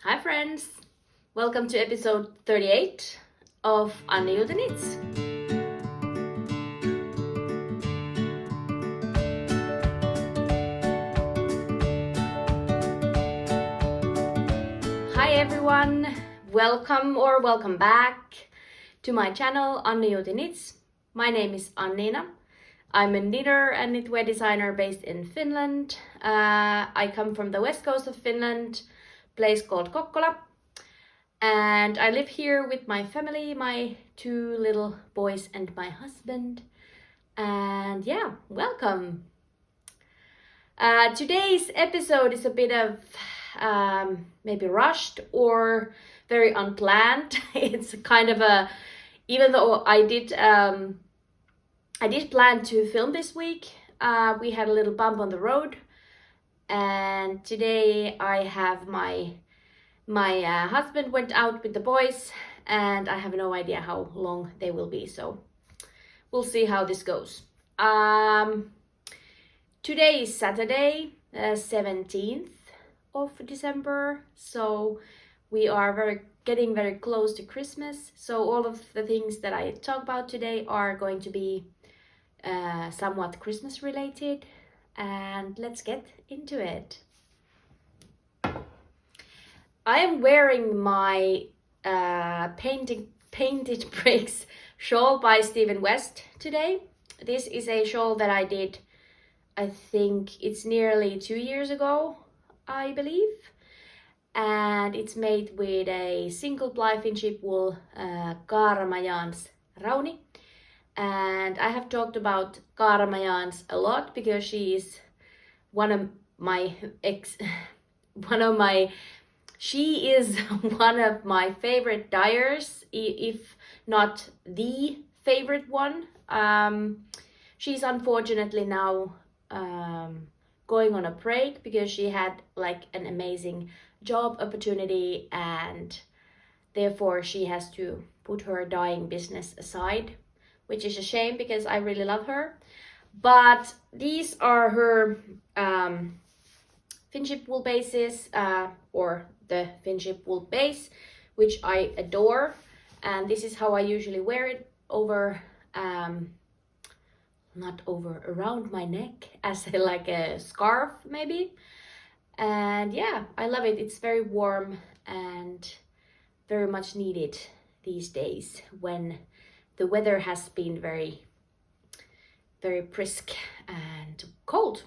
Hi friends! Welcome to episode 38 of Annijuuti Knits. Hi everyone! Welcome back to my channel Annijuuti Knits. My name is Anniina. I'm a knitter and knitwear designer based in Finland. I come from the west coast of Finland, place called Kokkola. And I live here with my family, my two little boys and my husband. And yeah, welcome. Today's episode is a bit of maybe rushed or very unplanned. It's kind of a, even though I did plan to film this week, we had a little bump on the road. And today I have my husband went out with the boys and I have no idea how long they will be, so we'll see how this goes. Today is Saturday, 17th of December, so we are getting very close to Christmas, so all of the things that I talk about today are going to be somewhat Christmas related, and let's get into it. I am wearing my Painted Bricks shawl by Stephen West today. This is a shawl that I did, I think it's nearly 2 years ago, I believe. And it's made with a single ply Finship wool Celaena's Rauni. And I have talked about Celaena's a lot because she is she is one of my favorite dyers, if not the favorite one. She's unfortunately now going on a break because she had like an amazing job opportunity and therefore she has to put her dyeing business aside, which is a shame because I really love her. But these are her Finship wool bases, or the Finship wool base, which I adore, and this is how I usually wear it over, not over, around my neck as like a scarf maybe. And yeah, I love it. It's very warm and very much needed these days when the weather has been very, very brisk and cold.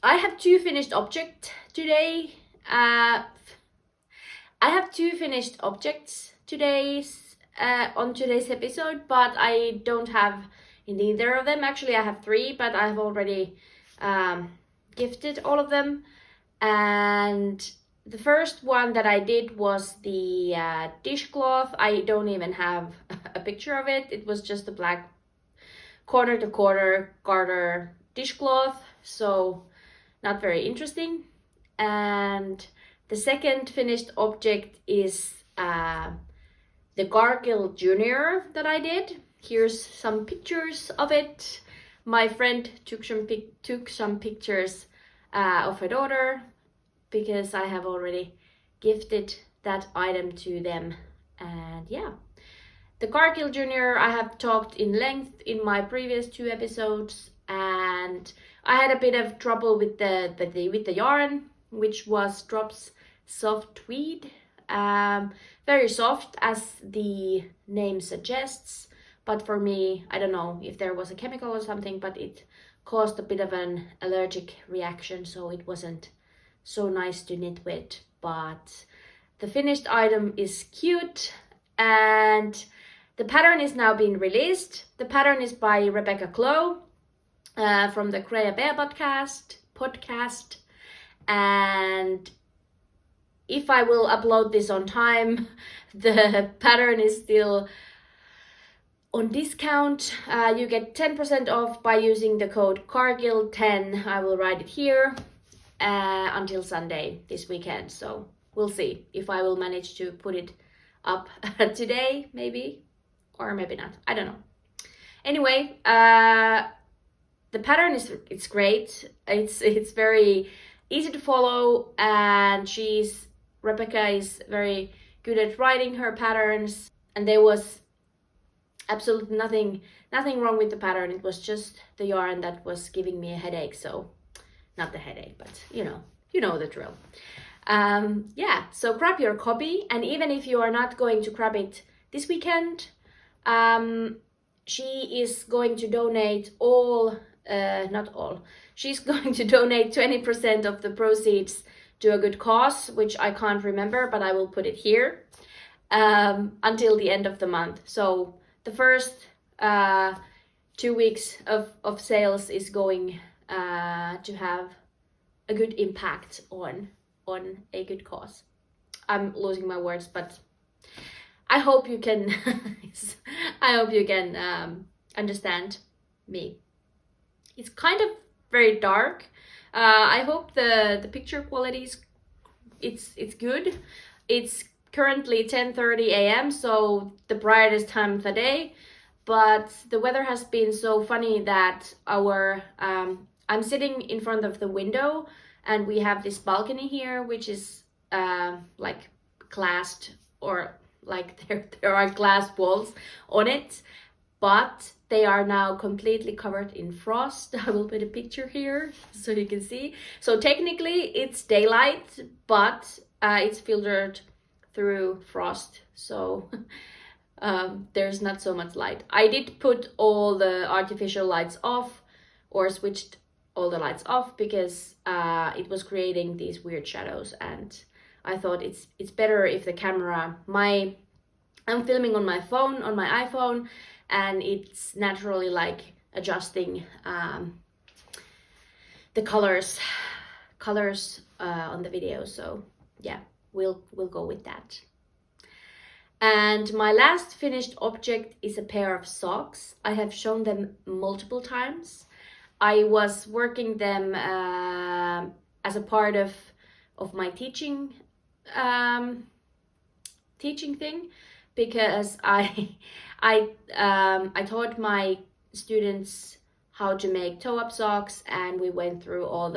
I have two finished objects today. I have two finished objects on today's episode, but I don't have in either of them. Actually, I have three, but I have already gifted all of them. And the first one that I did was the dishcloth. I don't even have a picture of it. It was just a black corner to corner garter dishcloth, so not very interesting. And the second finished object is the Cargill Junior that I did. Here's some pictures of it. My friend took some pictures of her daughter because I have already gifted that item to them. And yeah, the Cargill Junior I have talked in length in my previous two episodes, and I had a bit of trouble with the yarn, which was Drops Soft Tweed. Very soft as the name suggests, but for me, I don't know if there was a chemical or something, but it caused a bit of an allergic reaction, so it wasn't so nice to knit with. But the finished item is cute, and the pattern is now being released. The pattern is by Rebecca Clow from the Crea Bear podcast, and if I will upload this on time, the pattern is still on discount. You get 10% off by using the code Cargill10. I will write it here until Sunday this weekend, so we'll see if I will manage to put it up today, maybe, or maybe not, I don't know. Anyway, the pattern it's great. It's very easy to follow, and Rebecca is very good at writing her patterns, and there was absolutely nothing wrong with the pattern. It was just the yarn that was giving me a headache. So not the headache, but you know the drill. Yeah, so grab your copy, and even if you are not going to grab it this weekend, she is going to donate not all, she's going to donate 20% of the proceeds to a good cause, which I can't remember, but I will put it here, until the end of the month. So the first 2 weeks of sales is going to have a good impact on a good cause. I'm losing my words, but I hope you can understand me. It's kind of very dark. I hope the picture quality it's good. It's currently 10:30 a.m. so the brightest time of the day, but the weather has been so funny that I'm sitting in front of the window, and we have this balcony here, which is like glassed, or like there are glass walls on it, but they are now completely covered in frost. I will put a picture here so you can see. So technically it's daylight, but it's filtered through frost, so there's not so much light. I did put all the artificial lights off, or switched all the lights off, because it was creating these weird shadows, and I thought it's better if the camera, I'm filming on my phone, on my iPhone, and it's naturally like adjusting the colors on the video. So yeah, we'll go with that. And my last finished object is a pair of socks. I have shown them multiple times. I was working them as a part of my teaching thing, because I taught my students how to make toe-up socks, and we went through all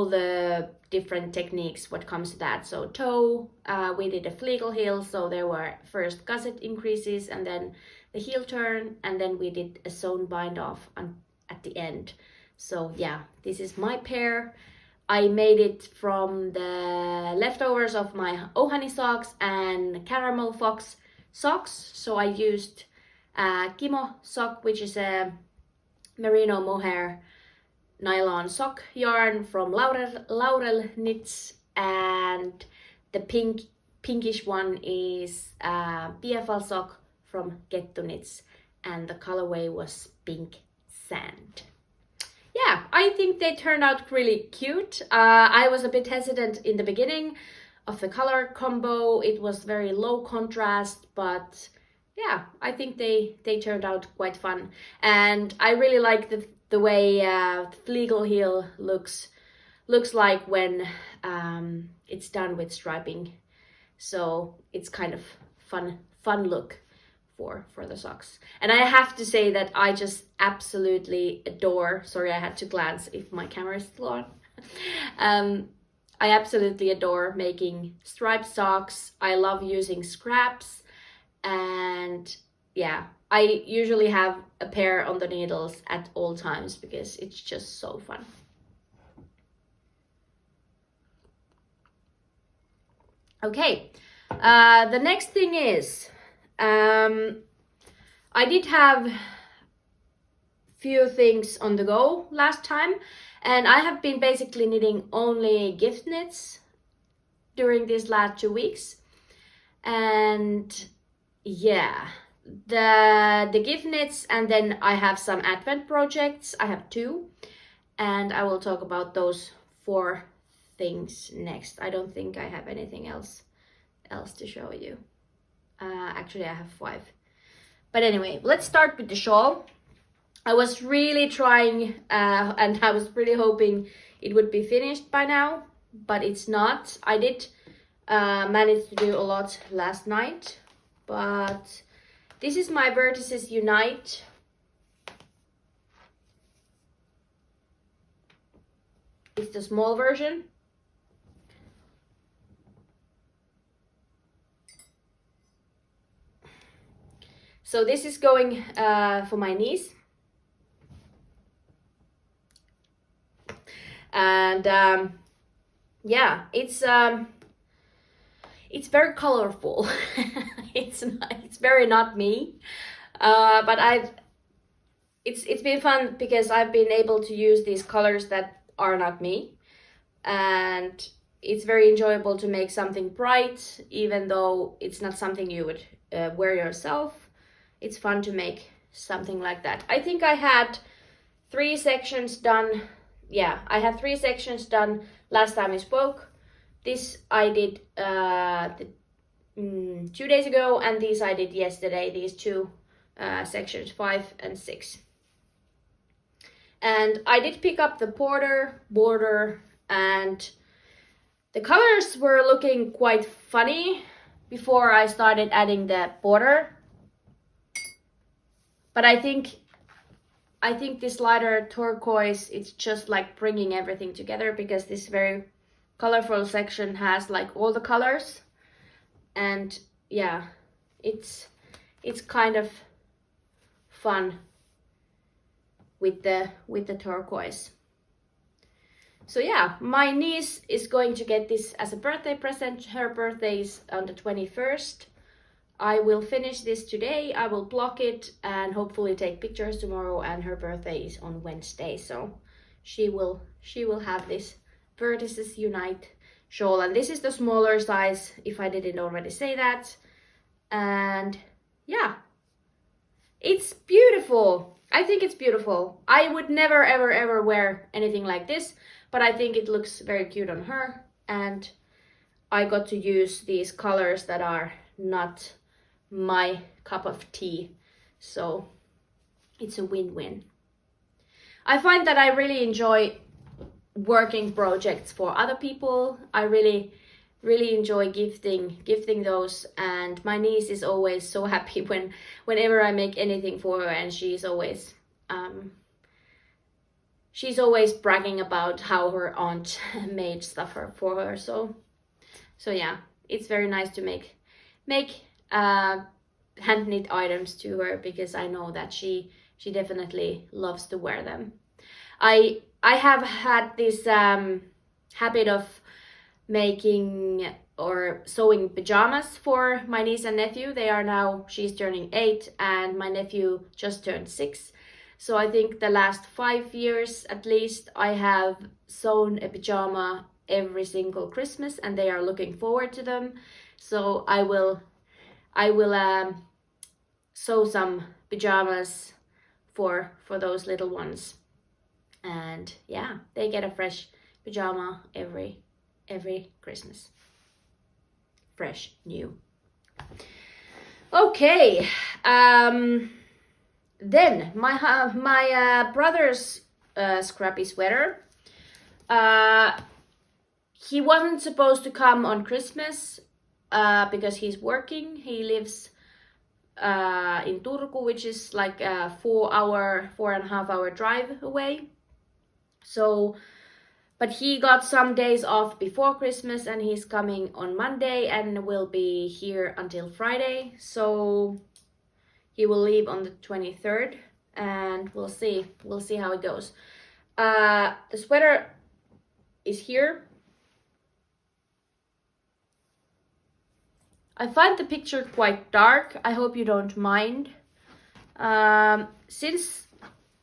the different techniques what comes to that. So toe, we did a fleegle heel, so there were first gusset increases and then the heel turn, and then we did a sewn bind off at the end. So yeah, this is my pair. I made it from the leftovers of my Ohani socks and Caramel Fox socks. So I used Kimo sock, which is a merino mohair nylon sock yarn from Laurel Knits, and the pinkish one is PFL sock from Getto Knits, and the colorway was Pink Sand. Yeah, I think they turned out really cute. I was a bit hesitant in the beginning of the color combo. It was very low contrast, but yeah, I think they turned out quite fun. And I really like the way the fleegle heel looks like when it's done with striping. So it's kind of fun look for the socks. And I have to say that I just absolutely adore, sorry, I had to glance if my camera is still on. I absolutely adore making striped socks. I love using scraps, and yeah, I usually have a pair on the needles at all times because it's just so fun. Okay, the next thing is, I did have few things on the go last time, and I have been basically knitting only gift knits during these last 2 weeks. And yeah, the gift knits, and then I have some advent projects. I have 2, and I will talk about those 4 things next. I don't think I have anything else to show you. Actually, I have 5. But anyway, let's start with the shawl. I was really trying, and I was really hoping it would be finished by now, but it's not. I did manage to do a lot last night, but this is my Vertices Unite. It's the small version. So this is going for my niece. And yeah, it's very colorful. It's very not me, but it's been fun because I've been able to use these colors that are not me, and it's very enjoyable to make something bright, even though it's not something you would wear yourself. It's fun to make something like that. I think I had 3 sections done. Yeah, I had 3 sections done last time we spoke. This I did 2 days ago, and these I did yesterday, these 2 sections, 5 and 6. And I did pick up the border, and the colors were looking quite funny before I started adding the border. But I think this lighter turquoise, it's just like bringing everything together, because this very colorful section has like all the colors. And yeah, it's kind of fun with the turquoise. So yeah, my niece is going to get this as a birthday present. Her birthday is on the 21st. I will finish this today. I will block it and hopefully take pictures tomorrow, and her birthday is on Wednesday, so she will have this Vertices Unite shawl, and this is the smaller size, if I didn't already say that. And yeah, it's beautiful. I think it's beautiful. I would never ever wear anything like this, but I think it looks very cute on her, and I got to use these colors that are not my cup of tea, so it's a win-win. I find that I really enjoy working projects for other people. I really enjoy gifting those, and my niece is always so happy whenever I make anything for her, and she's always bragging about how her aunt made stuff for her. So yeah, it's very nice to make hand knit items to her, because I know that she definitely loves to wear them. I have had this habit of making or sewing pajamas for my niece and nephew. She's turning 8 and my nephew just turned 6. So I think the last 5 years at least I have sewn a pajama every single Christmas, and they are looking forward to them. So I will sew some pajamas for those little ones, and yeah, they get a fresh pajama every Christmas, fresh new. Okay, then my brother's scrappy sweater. He wasn't supposed to come on Christmas because he's working. He lives in Turku, which is like a 4.5 hour drive away. So, but he got some days off before Christmas, and he's coming on Monday and will be here until Friday. So he will leave on the 23rd, and we'll see how it goes. The sweater is here. I find the picture quite dark. I hope you don't mind. Since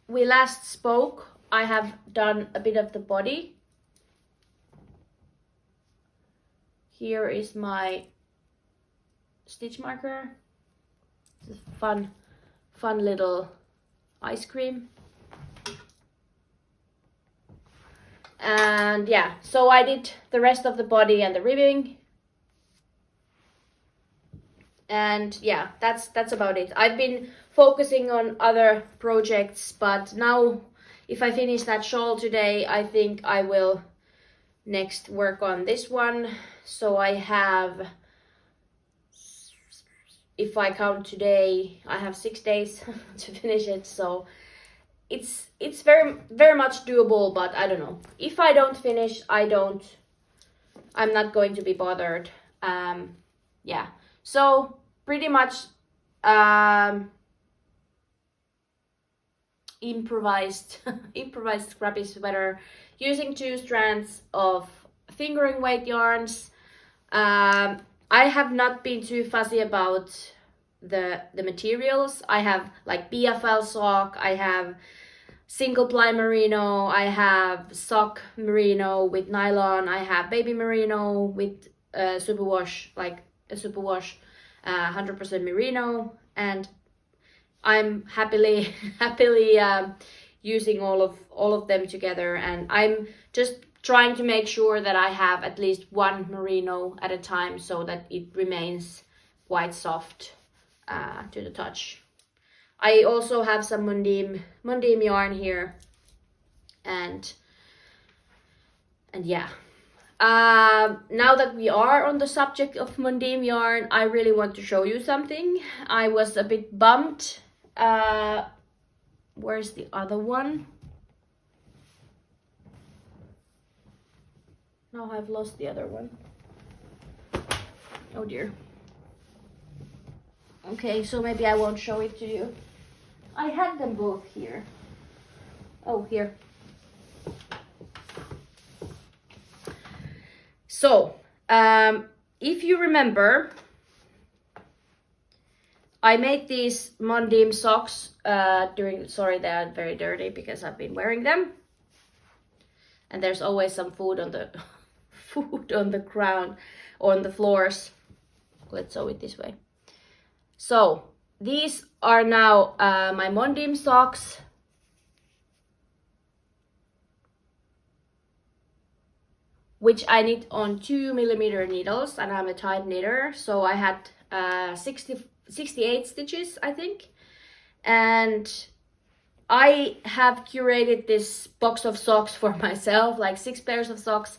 we last spoke, I have done a bit of the body. Here is my stitch marker. It's a fun little ice cream. And yeah, so I did the rest of the body and the ribbing. And yeah, that's about it. I've been focusing on other projects, but now if I finish that shawl today, I think I will next work on this one. So I have, if I count today, I have 6 days to finish it. So it's very much doable, but I don't know. If I don't finish, I'm not going to be bothered. Yeah. So pretty much improvised improvised scrappy sweater using 2 strands of fingering weight yarns. I have not been too fussy about the materials. I have like BFL sock, I have single ply merino, I have sock merino with nylon, I have baby merino with superwash, like a superwash 100% merino, and I'm happily using all of them together, and I'm just trying to make sure that I have at least one merino at a time so that it remains quite soft to the touch. I also have some Mundim yarn here, and yeah. Now that we are on the subject of Mundim yarn, I really want to show you something. I was a bit bummed. Where's the other one? Now I've lost the other one. Oh dear. Okay, so maybe I won't show it to you. I had them both here. Oh, here. So, if you remember, I made these Mundim socks sorry, they are very dirty because I've been wearing them. And there's always some food on the ground, on the floors. Let's sew it this way. So these are now my Mundim socks. Which I knit on 2mm needles, and I'm a tight knitter, so I had 68 stitches, I think. And I have curated this box of socks for myself, like 6 pairs of socks,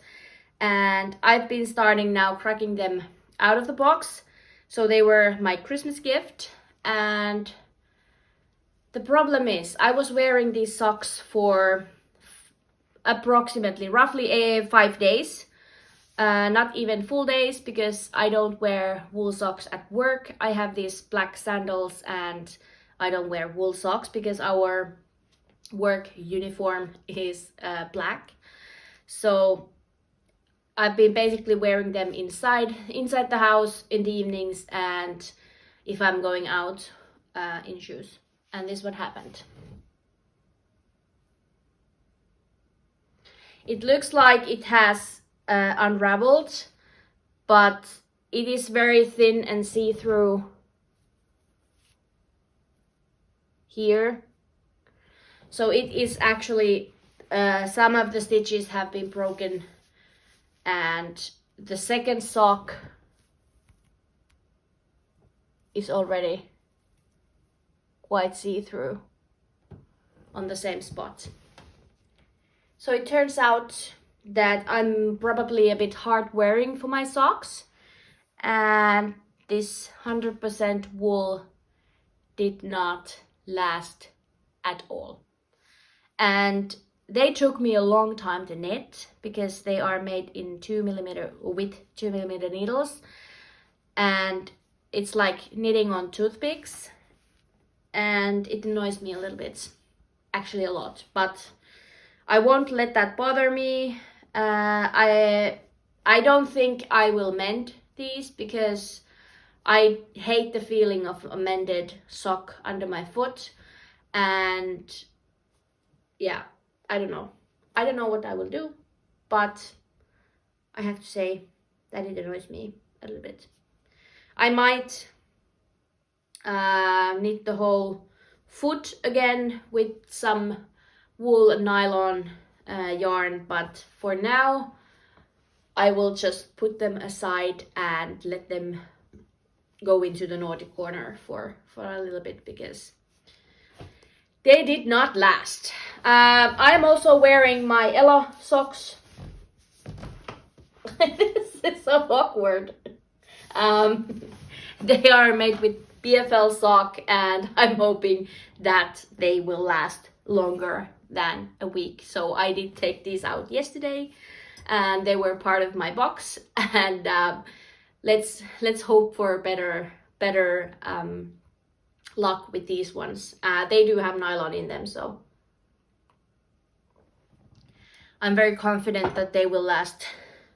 and I've been starting now cracking them out of the box. So they were my Christmas gift, and the problem is I was wearing these socks for approximately roughly 5 days, not even full days, because I don't wear wool socks at work. I have these black sandals and I don't wear wool socks because our work uniform is black. So I've been basically wearing them inside the house in the evenings, and if I'm going out in shoes. And this is what happened. It looks like it has unraveled, but it is very thin and see-through here. So it is actually, some of the stitches have been broken, and the second sock is already quite see-through on the same spot. So it turns out that I'm probably a bit hard wearing for my socks, and this 100% wool did not last at all. And they took me a long time to knit because they are made in 2mm with 2mm needles, and it's like knitting on toothpicks, and it annoys me a little bit, actually a lot, but I won't let that bother me. I don't think I will mend these because I hate the feeling of a mended sock under my foot, and yeah, I don't know what I will do, but I have to say that it annoys me a little bit. I might knit the whole foot again with some wool and nylon yarn, but for now I will just put them aside and let them go into the naughty corner for a little bit because they did not last. I'm also wearing my Ella socks. This is so awkward. They are made with BFL sock, and I'm hoping that they will last longer than a week. So I did take these out yesterday, and they were part of my box. And let's hope for better luck with these ones. They do have nylon in them, so I'm very confident that they will last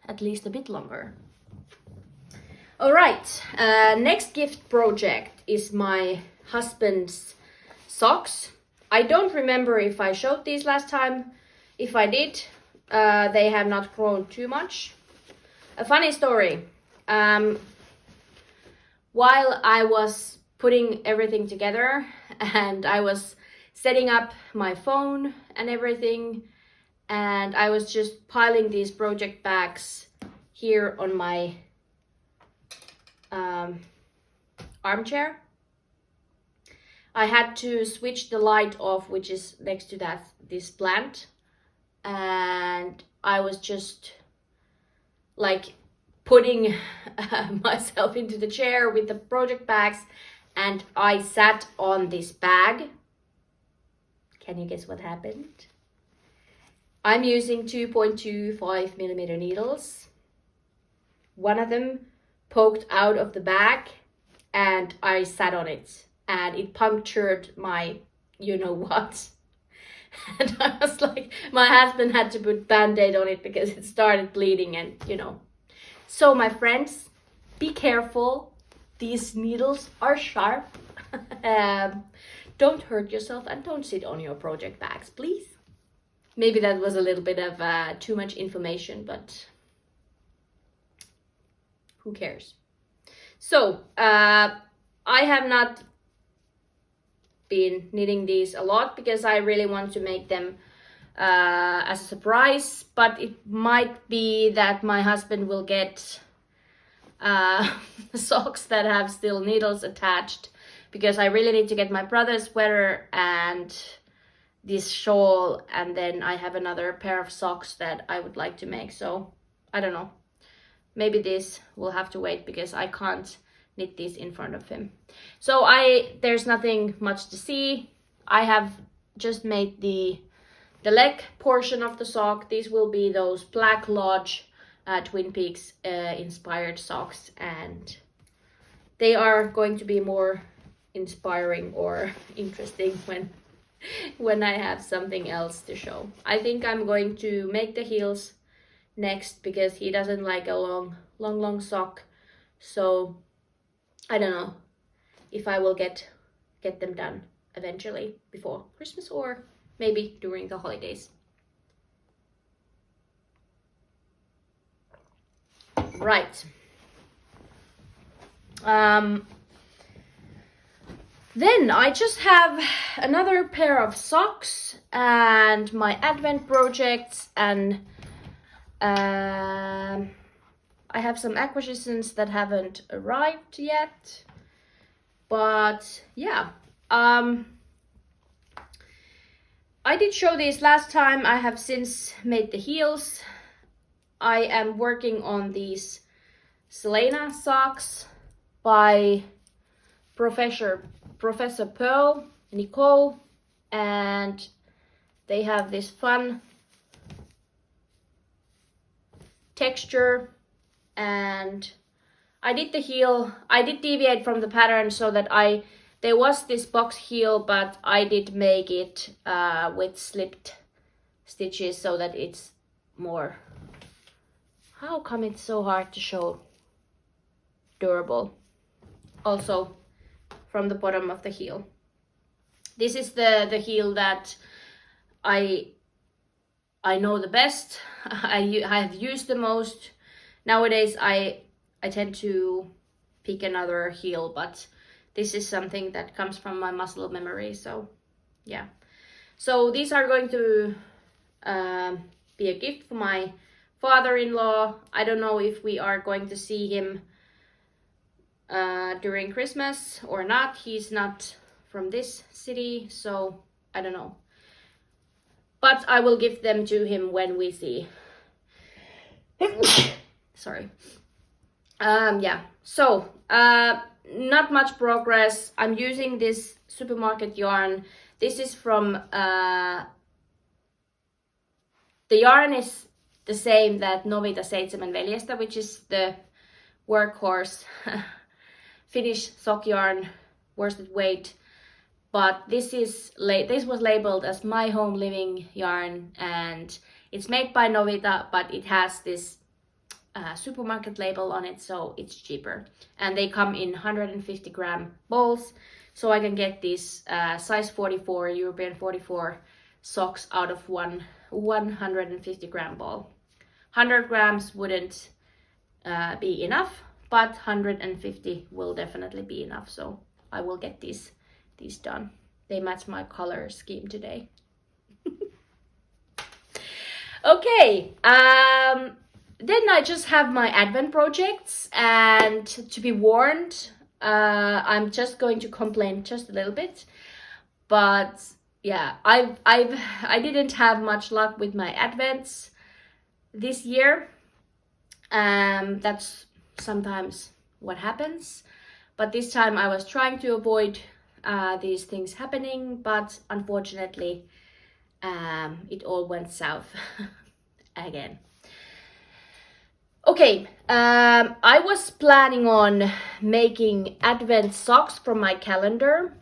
at least a bit longer. All right, next gift project is my husband's socks. I don't remember if I showed these last time. If I did, they have not grown too much. A funny story. While I was putting everything together and I was setting up my phone and everything, and I was just piling these project bags here on my armchair, I had to switch the light off, which is next to this plant, and I was just like putting myself into the chair with the project bags, and I sat on this bag. Can you guess what happened? I'm using 2.25 millimeter needles. One of them poked out of the bag and I sat on it, and it punctured my you know what. And I was like, my husband had to put Band-Aid on it because it started bleeding, and you know. So my friends, be careful. These needles are sharp. Don't hurt yourself, and don't sit on your project bags, please. Maybe that was a little bit of too much information, but who cares? So I have not been knitting these a lot because I really want to make them as a surprise, but it might be that my husband will get socks that have still needles attached, because I really need to get my brother's sweater and this shawl, and then I have another pair of socks that I would like to make. So I don't know, maybe this will have to wait because I can't knit these in front of him. So there's nothing much to see. I have just made the leg portion of the sock. These will be those Black Lodge Twin Peaks inspired socks, and they are going to be more inspiring or interesting when I have something else to show. I think I'm going to make the heels next because he doesn't like a long sock. So I don't know if I will get them done eventually before Christmas or maybe during the holidays. Right. Then I just have another pair of socks and my advent projects, and I have some acquisitions that haven't arrived yet. But yeah, I did show these last time. I have since made the heels. I am working on these Celaena socks by Professor Pearl, Nicole, and they have this fun texture. And I did the heel. I did deviate from the pattern so that there was this box heel, but I did make it with slipped stitches so that it's more, how come it's so hard to show, durable. Also from the bottom of the heel. This is the heel that I know the best. I have used the most. Nowadays I tend to pick another heel, but this is something that comes from my muscle memory. So yeah, so these are going to be a gift for my father-in-law. I don't know if we are going to see him during Christmas or not. He's not from this city, so I don't know, but I will give them to him when we see. Sorry. Yeah, so not much progress. I'm using this supermarket yarn This is from, the yarn is the same that Novita 7 veljestä, which is the workhorse Finnish sock yarn, worsted weight. But this was labeled as My Home Living yarn, and it's made by Novita, but it has this supermarket label on it, so it's cheaper. And they come in 150-gram balls, so I can get these size 44, European 44 socks out of one 150-gram ball. 100 grams wouldn't be enough, but 150 will definitely be enough, so I will get these done. They match my color scheme today. Okay, then I just have my advent projects, and to be warned, I'm just going to complain just a little bit, but yeah, I didn't have much luck with my advents this year. That's sometimes what happens, but this time I was trying to avoid these things happening, but unfortunately it all went south again. Okay, I was planning on making advent socks from my calendar,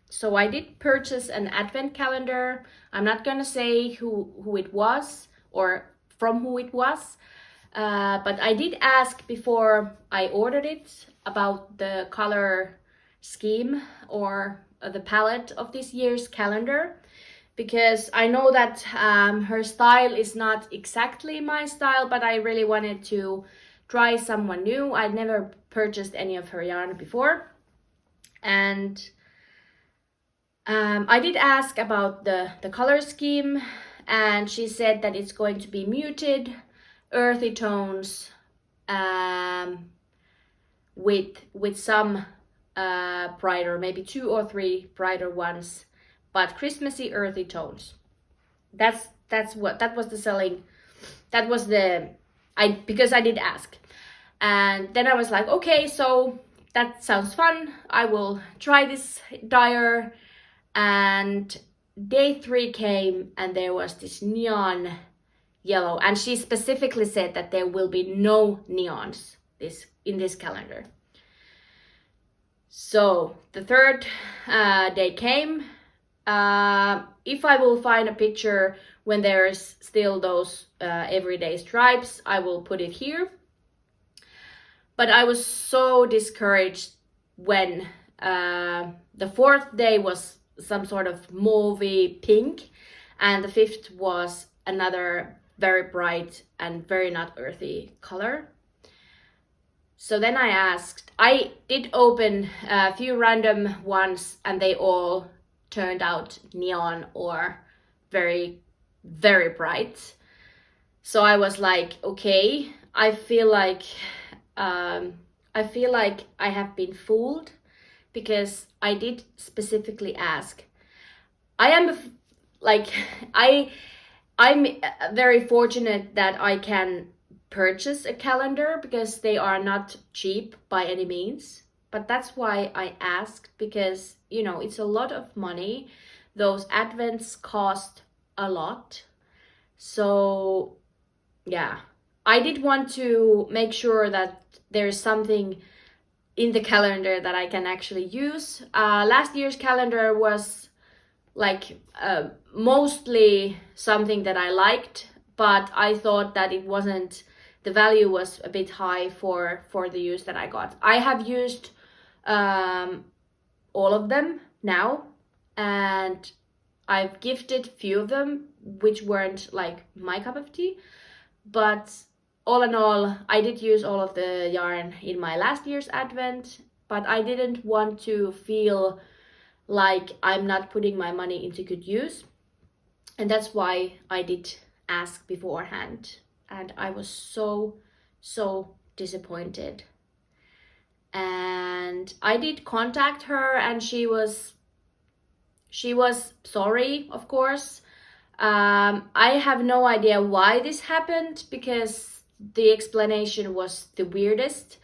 so I did purchase an advent calendar. I'm not gonna say who it was or from who it was, but I did ask before I ordered it about the color scheme or the palette of this year's calendar, because I know that her style is not exactly my style, but I really wanted to try someone new. I'd never purchased any of her yarn before, and I did ask about the color scheme, and she said that it's going to be muted, earthy tones, with some brighter, maybe 2 or 3 brighter ones, but Christmassy earthy tones. That was the selling. That was because I did ask, and then I was like, okay, so that sounds fun. I will try this dyer, and day 3 came, and there was this neon yellow, and she specifically said that there will be no neons in this calendar. So the 3rd day came. If I will find a picture when there's still those everyday stripes, I will put it here. But I was so discouraged when the 4th day was some sort of mauvey pink, and the 5th was another very bright and very not earthy color. So then I did open a few random ones, and they all turned out neon or very, very bright. So I was like, okay, I feel like I have been fooled, because I did specifically ask. I'm very fortunate that I can purchase a calendar, because they are not cheap by any means, but that's why I asked, because it's a lot of money. Those advents cost a lot, so yeah, I did want to make sure that there's something in the calendar that I can actually use. Last year's calendar was mostly something that I liked, but I thought that it wasn't, the value was a bit high for the use that I got. I have used all of them now, and I've gifted few of them which weren't like my cup of tea, but all in all, I did use all of the yarn in my last year's advent, but I didn't want to feel like I'm not putting my money into good use, and that's why I did ask beforehand, and I was so disappointed. And I did contact her, and she was sorry, of course. I have no idea why this happened, because the explanation was the weirdest,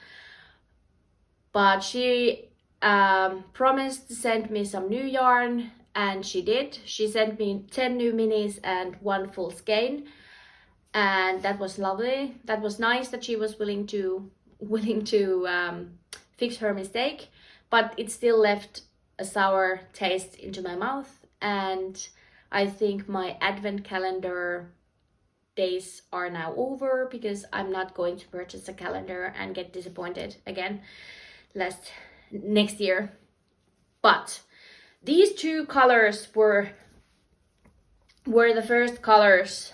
but she promised to send me some new yarn, and she did. She sent me 10 new minis and 1 full skein, and that was lovely. That was nice that she was willing to fix her mistake, but it still left a sour taste into my mouth, and I think my advent calendar days are now over, because I'm not going to purchase a calendar and get disappointed again next year. But these 2 colors were the first colors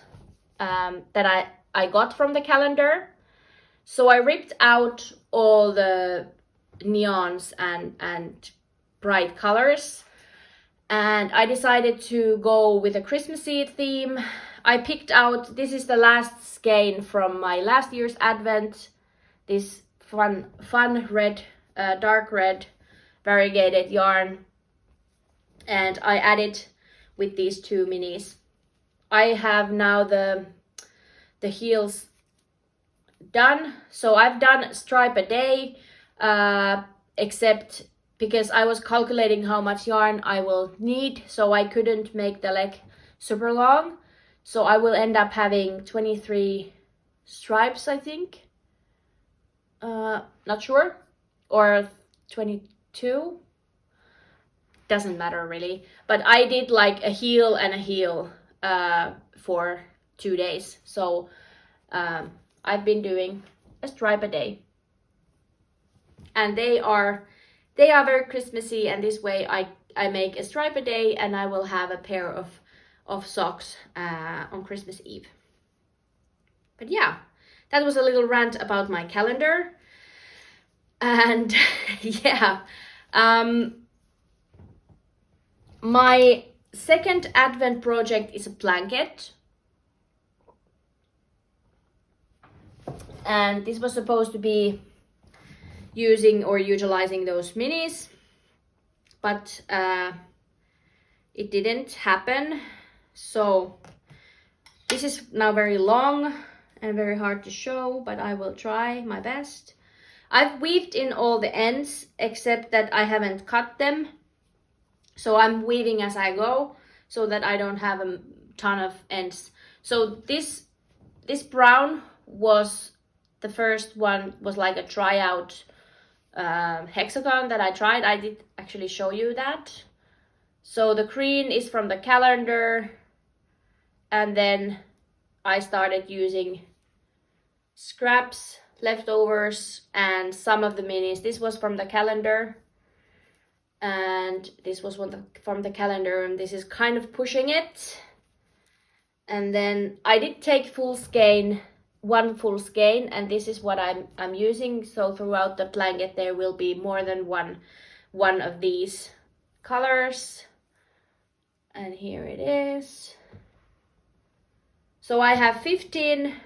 that I got from the calendar. So I ripped out all the neons and bright colors, and I decided to go with a Christmassy theme. I picked out, this is the last skein from my last year's advent, this fun red, dark red variegated yarn, and I added with these 2 minis. I have now the heels done, so I've done stripe a day, except because I was calculating how much yarn I will need, so I couldn't make the leg super long, so I will end up having 23 stripes, I think, not sure, or 22, doesn't matter really, but I did like a heel and a heel for 2 days, so I've been doing a stripe a day, and they are very Christmassy, and this way I make a stripe a day and I will have a pair of socks on Christmas Eve. But yeah, that was a little rant about my calendar. And yeah, my second advent project is a blanket, and this was supposed to be using or utilizing those minis, but it didn't happen. So this is now very long and very hard to show, but I will try my best. I've weaved in all the ends, except that I haven't cut them, so I'm weaving as I go so that I don't have a ton of ends. So this brown was the first one, was like a tryout hexagon that I tried. I did actually show you that. So the green is from the calendar, and then I started using scraps, leftovers, and some of the minis. This was from the calendar, and this was from the calendar, and this is kind of pushing it. And then I did take full skein, 1 full skein, and this is what I'm using. So throughout the blanket there will be more than one of these colors, and here it is. So I have 15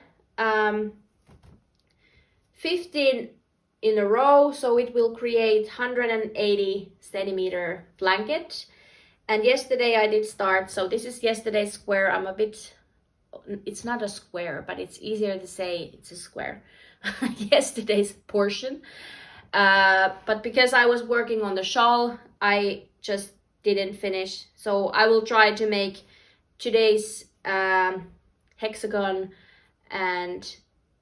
in a row, so it will create 180 centimeter blanket. And yesterday I did start, so this is yesterday's square. It's not a square, but it's easier to say it's a square. Yesterday's portion. But because I was working on the shawl, I just didn't finish. So I will try to make today's hexagon and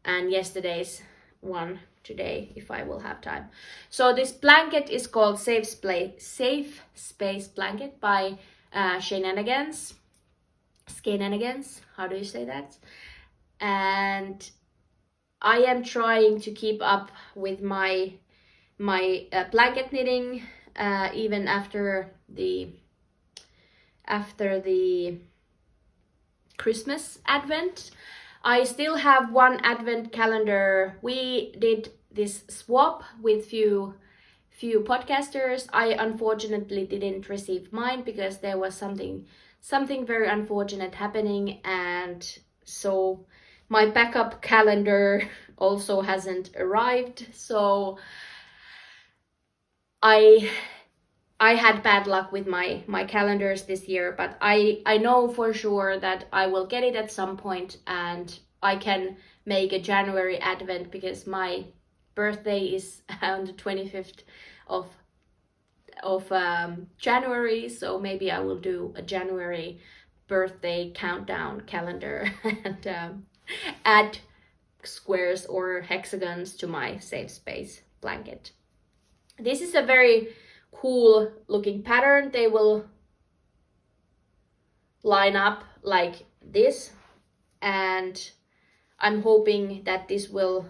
yesterday's one today, if I will have time. So this blanket is called Safe Space Blanket by Skeinanigans. How do you say that? And I am trying to keep up with my blanket knitting even after the Christmas advent. I still have 1 advent calendar. We did this swap with few podcasters. I unfortunately didn't receive mine because there was something very unfortunate happening, and so my backup calendar also hasn't arrived. So I had bad luck with my calendars this year, but I know for sure that I will get it at some point, and I can make a January advent because my birthday is on the 25th of of January, so maybe I will do a January birthday countdown calendar and add squares or hexagons to my safe space blanket. This is a very cool looking pattern. They will line up like this, and I'm hoping that this will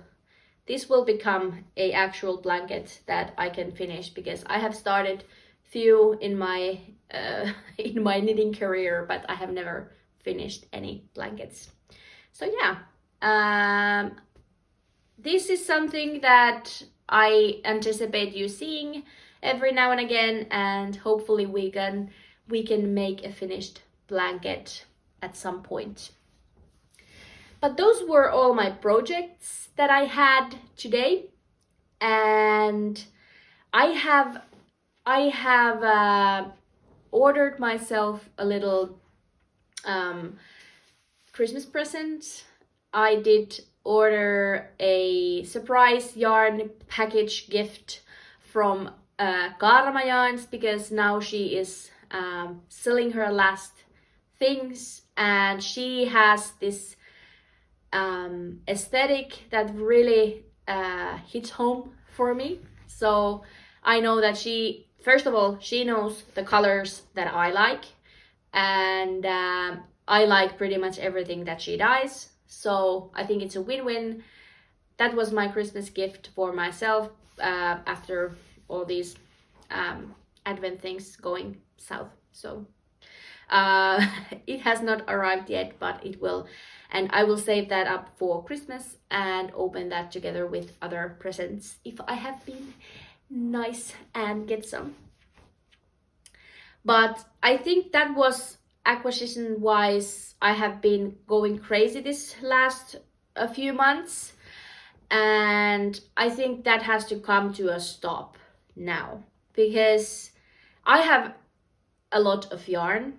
become a actual blanket that I can finish, because I have started few in my in my knitting career, but I have never finished any blankets. So yeah, this is something that I anticipate you seeing every now and again, and hopefully we can make a finished blanket at some point. But those were all my projects that I had today, and I have ordered myself a little Christmas present. I did order a surprise yarn package gift from Cargill, because now she is selling her last things, and she has this aesthetic that really hits home for me. So I know that she, first of all, she knows the colors that I like, and I like pretty much everything that she does. So I think it's a win-win. That was my Christmas gift for myself after all these Advent things going south. So it has not arrived yet, but it will. And I will save that up for Christmas and open that together with other presents if I have been nice and get some. But I think that was acquisition wise. I have been going crazy this last a few months, and I think that has to come to a stop now, because I have a lot of yarn.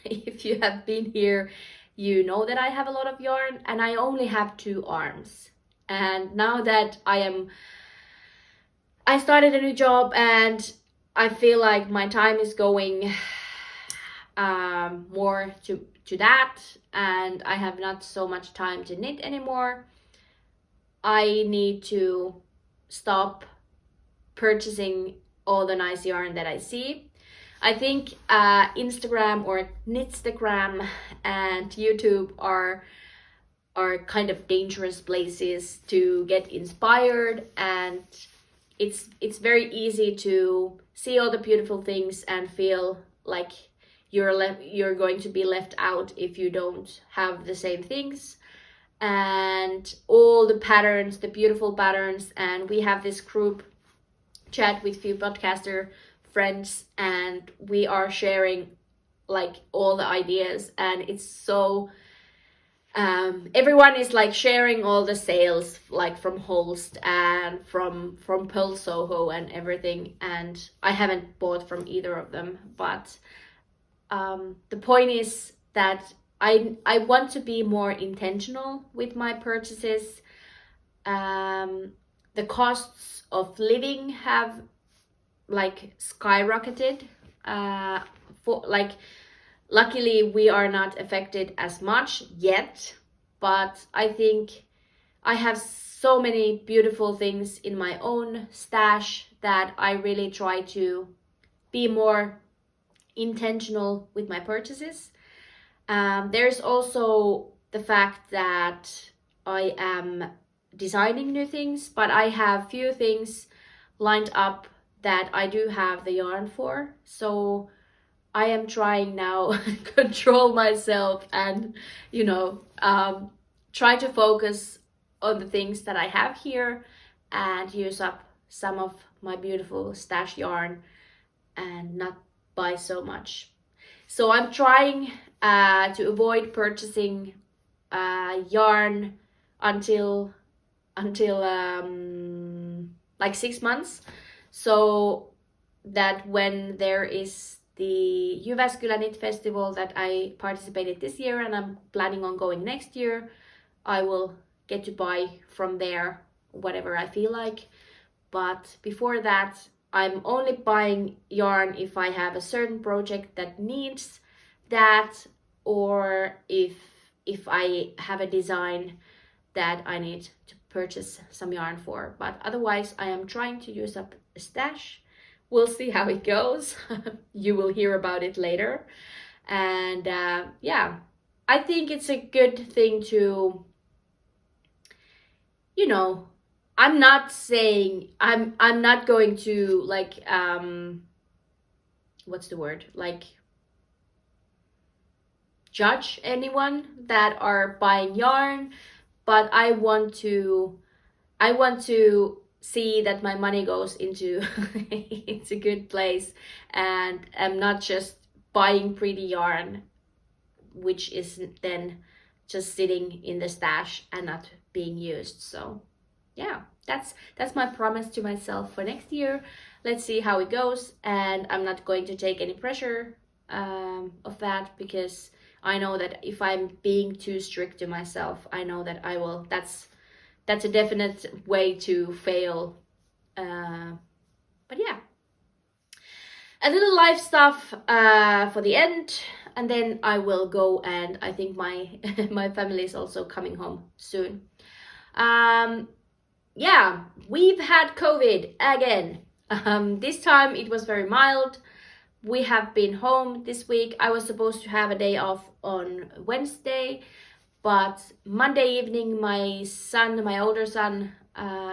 If you have been here, you know that I have a lot of yarn, and I only have 2 arms. And now that I started a new job, and I feel like my time is going more to that, and I have not so much time to knit anymore. I need to stop purchasing all the nice yarn that I see. I think Instagram or Knitstagram and YouTube are kind of dangerous places to get inspired, and it's very easy to see all the beautiful things and feel like you're going to be left out if you don't have the same things and all the patterns, the beautiful patterns. And we have this group chat with few podcaster friends, and we are sharing like all the ideas, and it's so everyone is like sharing all the sales, like from Holst and from Pearl Soho and everything, and I haven't bought from either of them, but the point is that I want to be more intentional with my purchases. The costs of living have like skyrocketed. For like, luckily we are not affected as much yet, but I think I have so many beautiful things in my own stash that I really try to be more intentional with my purchases. There's also the fact that I am designing new things, but I have few things lined up that I do have the yarn for. So I am trying now control myself and, you know, try to focus on the things that I have here and use up some of my beautiful stash yarn and not buy so much. So I'm trying to avoid purchasing yarn until like 6 months, so that when there is the Jyväskylä Knit Festival that I participated this year and I'm planning on going next year, I will get to buy from there whatever I feel like. But before that, I'm only buying yarn if I have a certain project that needs that, or if I have a design that I need to purchase some yarn for. But otherwise, I am trying to use up a stash. We'll see how it goes. You will hear about it later. And yeah, I think it's a good thing to, you know, I'm not saying I'm not going to like what's the word, like judge anyone that are buying yarn, but I want to see that my money goes into it's a good place, and I'm not just buying pretty yarn which is then just sitting in the stash and not being used. So yeah, that's my promise to myself for next year. Let's see how it goes, and I'm not going to take any pressure of that, because I know that if I'm being too strict to myself, I know that I will, that's a definite way to fail. But yeah, a little life stuff for the end, and then I will go, and I think my my family is also coming home soon. Yeah, we've had COVID again. This time it was very mild. We have been home this week. I was supposed to have a day off on Wednesday, but Monday evening my older son,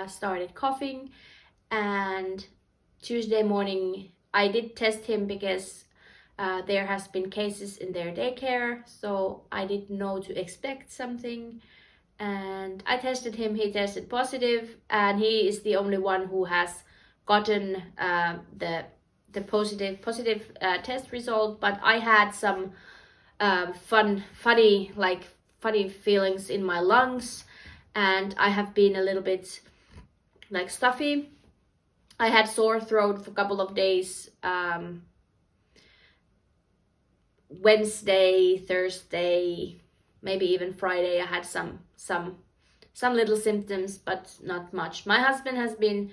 started coughing, and Tuesday morning I did test him because there has been cases in their daycare, so I didn't know to expect something. And I tested him, he tested positive, and he is the only one who has gotten the positive test result. But I had some funny feelings in my lungs, and I have been a little bit like stuffy. I had sore throat for a couple of days. Wednesday, Thursday, maybe even Friday, I had some little symptoms, but not much. My husband has been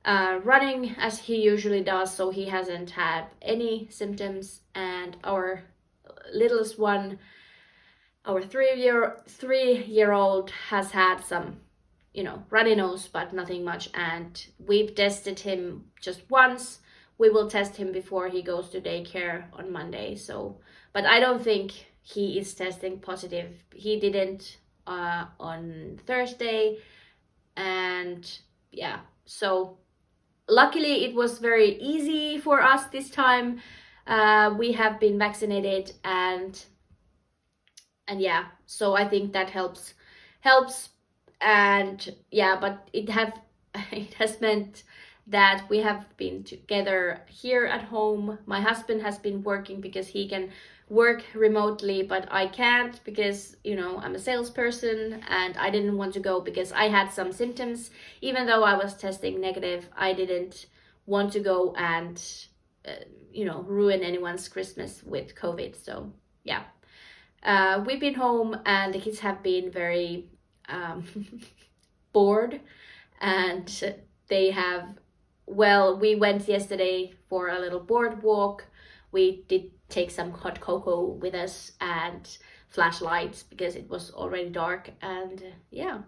running as he usually does, so he hasn't had any symptoms. And our littlest one, our 3-year-old, has had some, runny nose, but nothing much. And we've tested him just once. We will test him before he goes to daycare on Monday. So, but I don't think he is testing positive. He didn't on Thursday, and yeah, so luckily it was very easy for us this time. We have been vaccinated, and yeah, so I think that helps. And yeah, but it has meant that we have been together here at home. My husband has been working because he can work remotely, but I can't because, I'm a salesperson, and I didn't want to go because I had some symptoms. Even though I was testing negative, I didn't want to go and, ruin anyone's Christmas with COVID. So yeah, we've been home, and the kids have been very bored, and they have, we went yesterday for a little board walk. We did take some hot cocoa with us and flashlights because it was already dark, and yeah,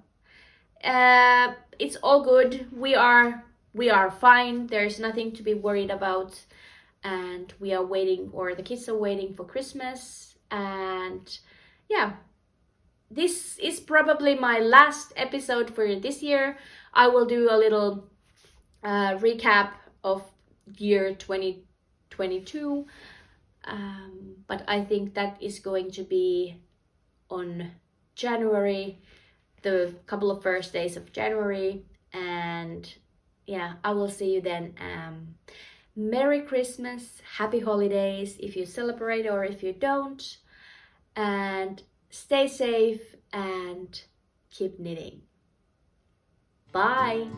it's all good. We are fine. There's nothing to be worried about, and we are waiting, or the kids are waiting for Christmas. And yeah, this is probably my last episode for this year. I will do a little recap of year 2022, but I think that is going to be on January, the couple of first days of January. And yeah, I will see you then. Merry Christmas, happy holidays if you celebrate or if you don't, and stay safe and keep knitting. Bye!